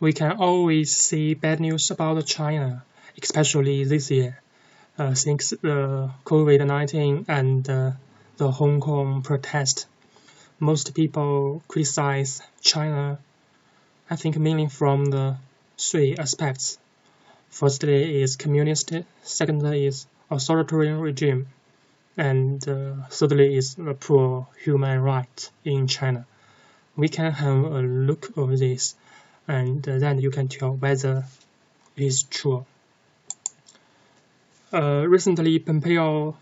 We can always see bad news about China, especially this year, since the COVID-19 and the Hong Kong protest. Most people criticize China, I think mainly from the three aspects. Firstly is communist, secondly is authoritarian regime, and thirdly is the poor human rights in China. We can have a look of this, and then you can tell whether it is true. Recently, Pompeo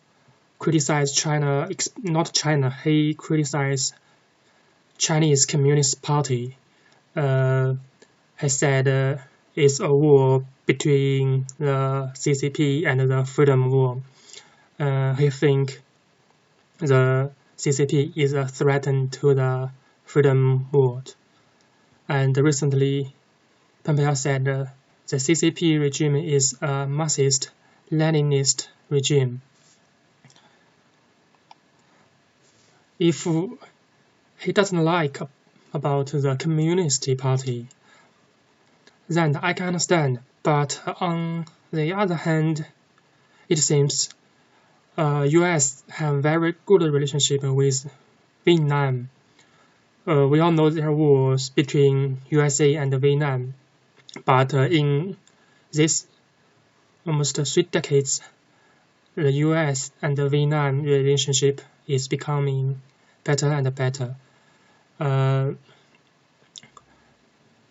criticized China, not China, he criticized Chinese Communist Party. He said it's a war between the CCP and the Freedom War. He think the CCP is a threat to the freedom world. And recently, Pompeo said the CCP regime is a Marxist Leninist regime. If he doesn't like about the Communist Party, then I can understand. But on the other hand, it seems U.S. have very good relationship with Vietnam. We all know there was between USA and Vietnam, but in this almost 3 decades, the U.S. and the Vietnam relationship is becoming better and better.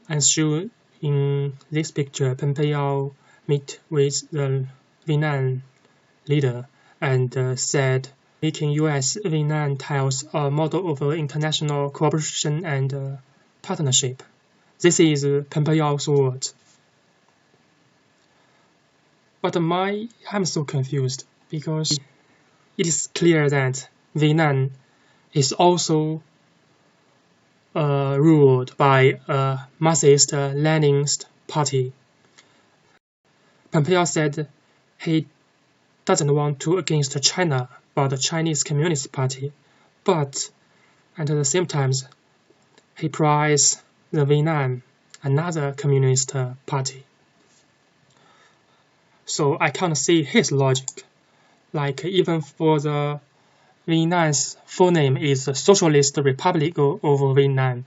As shown in this picture, Pompeo met with the Vietnam leader and said making U.S.-Vietnam ties a model of international cooperation and partnership. This is Pompeo's words. But I'm so confused because it is clear that Vietnam is also ruled by a Marxist Leninist party. Pompeo said he doesn't want to against China but the Chinese Communist Party, but at the same time he prized the Vietnam, another communist party. So I can't see his logic. Like even for the Vietnam's full name is Socialist Republic of Vietnam,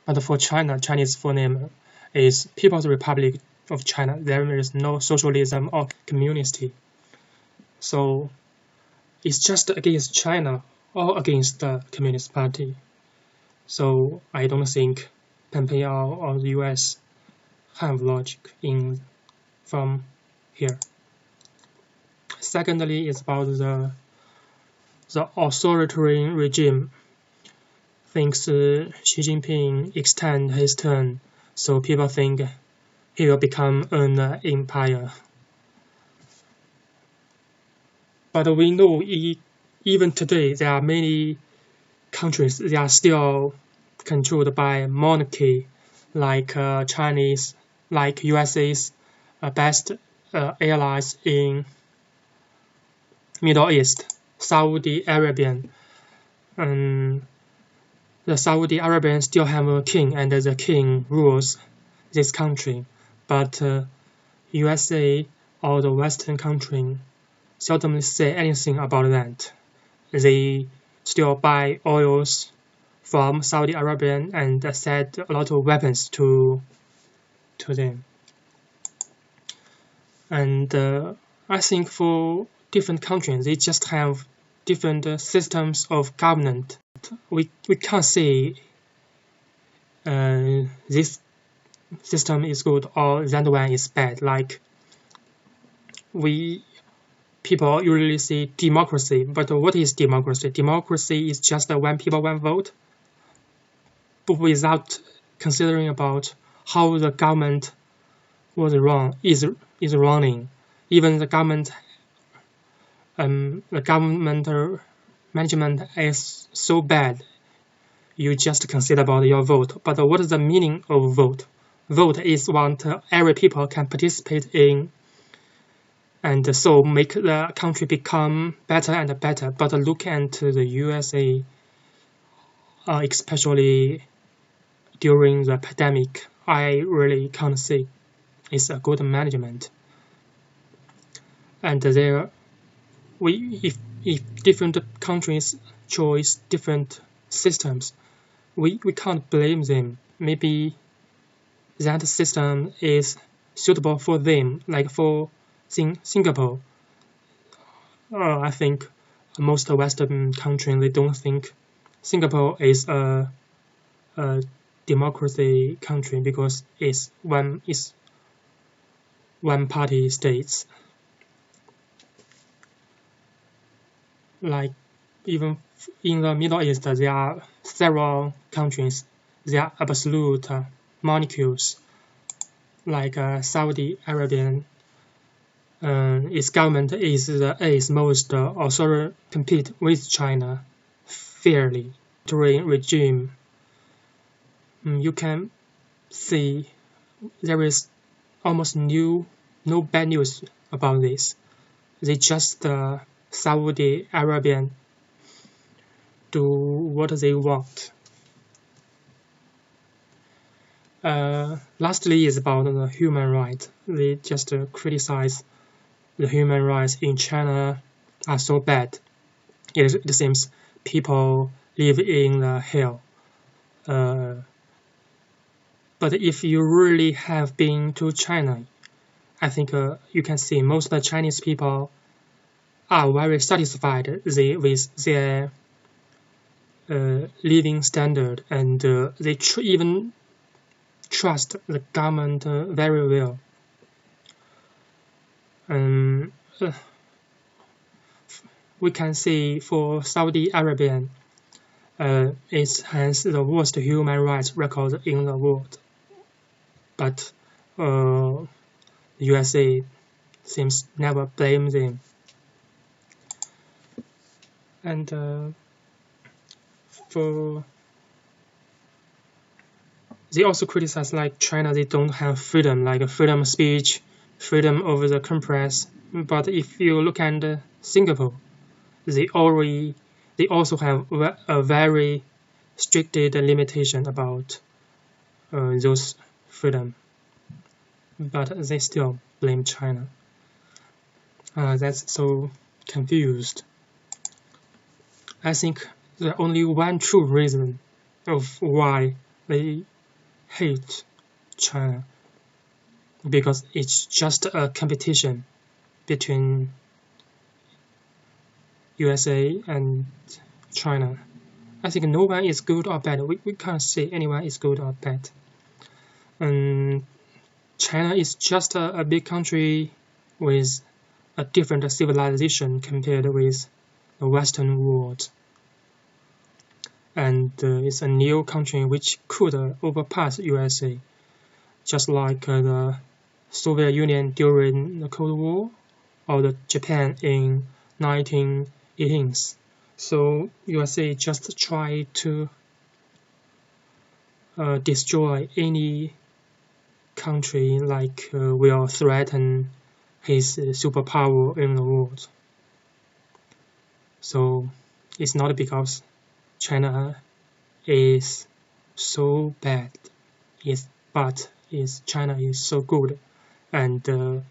but for China, Chinese full name is People's Republic of China. There is no socialism or community. So it's just against China or against the Communist Party. So I don't think Pompeo or the US have logic from here. Secondly, it's about the authoritarian regime. Thinks Xi Jinping extend his term, so people think he will become an empire. But we know even today there are many countries that are still controlled by monarchy, like Chinese, like USA's best allies in Middle East, Saudi Arabia. The Saudi Arabians still have a king, and the king rules this country. But USA or the Western country seldom say anything about that. They still buy oils from Saudi Arabia and send a lot of weapons to them. And I think for different countries, they just have different systems of government. We can't say this system is good or that one is bad. Like people usually say democracy, but what is democracy? Democracy is just when people want vote, but without considering about how the government was wrong is running. Even the government management is so bad, you just consider about your vote. But what is the meaning of vote? Vote is what every people can participate in, and so make the country become better and better. But look at the USA, especially during the pandemic I really can't see is a good management. And if different countries choose different systems, we can't blame them. Maybe that system is suitable for them, like for Singapore. I think most Western countries they don't think Singapore is a democracy country because it's one party states. Like even in the Middle East, there are several countries. They are absolute monarchies, like Saudi Arabia. Its government is the eighth most authority compete with China fairly during regime. You can see there is almost no bad news about this. They just Saudi Arabian do what they want. Lastly is about the human rights. They just criticize the human rights in China are so bad. It seems people live in the hell. But if you really have been to China, I think you can see most of the Chinese people are very satisfied with their living standard, and they even trust the government very well. We can see for Saudi Arabia, it has the worst human rights record in the world, but USA seems never blame them. And they also criticize like China, they don't have freedom, like freedom of speech, freedom over the press. But if you look at Singapore, they also have a very strict limitation about those freedom. But they still blame China. That's so confused. I think there's only one true reason of why they hate China, because it's just a competition between USA and China. I think no one is good or bad. We can't say anyone is good or bad. China is just a big country with a different civilization compared with the Western world. And it's a new country which could overpass USA, just like the Soviet Union during the Cold War or the Japan in 1918s. So USA just try to destroy any country like will threaten his superpower in the world. So it's not because China is so bad, but China is so good, and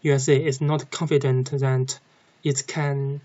USA is not confident that it can